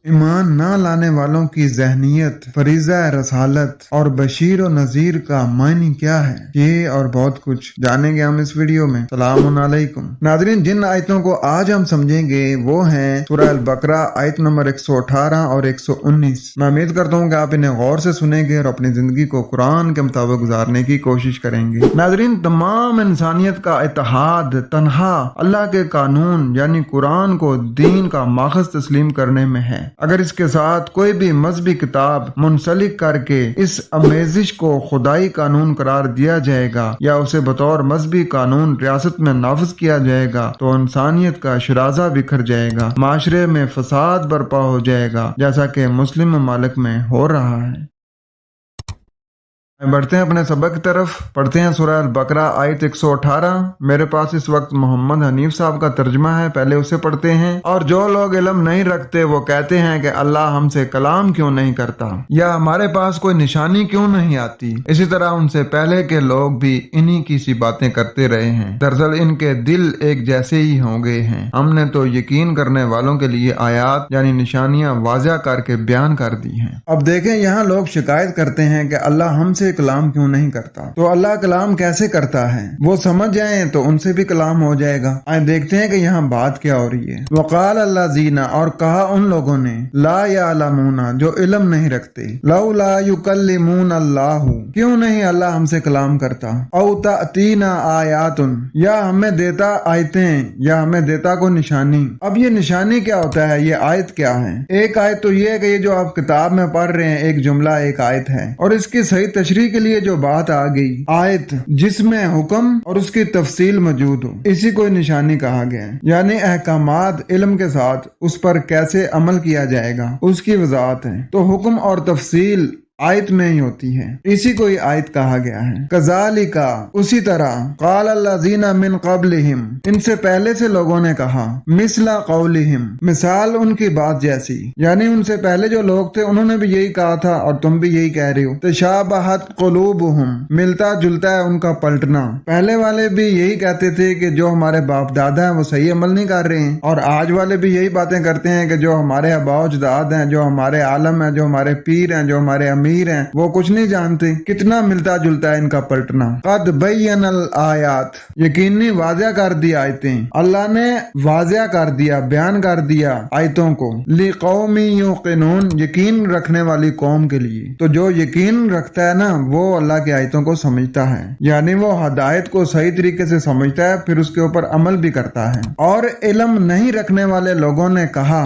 ईमान न लाने वालों की ज़हनियत, फरीज़ा रसालत और बशीर और नज़ीर का मायने क्या है, ये और बहुत कुछ जानेंगे हम इस वीडियो में। सलामुन अलैकुम नाज़रीन, जिन आयतों को आज हम समझेंगे वो हैं सूरह अल बकरा आयत नंबर 118 और 119। मैं उम्मीद करता हूँ कि आप इन्हें गौर से सुनेंगे और अपनी जिंदगी को कुरान के मुताबिक गुजारने की कोशिश करेंगे। नाज़रीन, तमाम इंसानियत का इत्तेहाद तन्हा अल्लाह के कानून यानी कुरान को दीन का माखज़ तस्लीम करने में है। अगर इसके साथ कोई भी मजहबी किताब मुंसलिक करके इस अमेजिश को खुदाई कानून करार दिया जाएगा या उसे बतौर मजहबी कानून रियासत में नाफिज किया जाएगा तो इंसानियत का शराजा बिखर जाएगा, माशरे में फसाद बर्पा हो जाएगा, जैसा कि मुस्लिम ममालिक में हो रहा है। बढ़ते हैं अपने सबक की तरफ, पढ़ते हैं सूरह अल बकरा आयत 118। मेरे पास इस वक्त मोहम्मद हनीफ साहब का तर्जमा है, पहले उसे पढ़ते हैं। और जो लोग इल्म नहीं रखते वो कहते हैं कि अल्लाह हमसे कलाम क्यों नहीं करता या हमारे पास कोई निशानी क्यों नहीं आती। इसी तरह उनसे पहले के लोग भी इन्हीं की सी बातें करते रहे हैं। दरअसल इनके दिल एक जैसे ही हो गए हैं। हमने तो यकीन करने वालों के लिए आयात यानी निशानियां वाज़ा करके बयान कर दी हैं। अब देखें, यहाँ लोग शिकायत करते हैं कि अल्लाह हमसे कलाम क्यों नहीं करता। तो अल्लाह कलाम कैसे करता है वो समझ जाएं तो उनसे भी कलाम हो जाएगा। आए देखते हैं कि यहाँ बात क्या हो रही है। वक़ाल अल्लाज़ीना, और कहा उन लोगों ने, ला यालमूना, जो इल्म नहीं रखते, लौला युकल्लिमून अल्लाह, क्यों नहीं अल्लाह हमसे कलाम करता, औ तातीना आयातुन, या हमें देता आयतें या हमें देता को निशानी। अब ये निशानी क्या होता है, ये आयत क्या है। एक आयत तो ये है कि ये जो आप किताब में पढ़ रहे हैं एक जुमला एक आयत है, और इसकी सही तशरीह के लिए जो बात आ गई, आयत जिसमें हुक्म और उसकी तफसील मौजूद हो, इसी को निशानी कहा गया है। यानी अहकामात इल्म के साथ उस पर कैसे अमल किया जाएगा उसकी वजाहत है। तो हुक्म और तफसील आयत में ही होती है, इसी को ही आयत कहा गया है। कज़ालिका, उसी तरह, क़ाल अल्लाज़ीना मिन क़ब्लिहिम, इनसे पहले से लोगों ने कहा, मिसला क़ौलिहिम, मिसाल उनकी बात जैसी, यानी उनसे पहले जो लोग थे उन्होंने भी यही कहा था और तुम भी यही कह रहे हो। तशाबहत क़ुलूबुहुम, मिलता जुलता है उनका पलटना। पहले वाले भी यही कहते थे कि जो हमारे बाप दादा हैं वो सही अमल नहीं कर रहे हैं, और आज वाले भी यही बातें करते हैं कि जो हमारे आबाओ-अजदाद हैं, जो हमारे आलम हैं, जो हमारे पीर हैं, जो हमारे अमीर हैं, वो कुछ नहीं जानते। कितना मिलता जुलता है इनका पलटना। कद बय्यनल आयात, यकीनी वाज़ा कर दी आयतें, अल्लाह ने वाज़ा कर दिया, बयान कर दिया आयतों को, लिकौमी युक़िनून, यकीन रखने वाली कौम के लिए। तो जो यकीन रखता है ना वो अल्लाह की आयतों को समझता है, यानी वो हदायत को सही तरीके से समझता है, फिर उसके ऊपर अमल भी करता है। और इल्म नहीं रखने वाले लोगों ने कहा,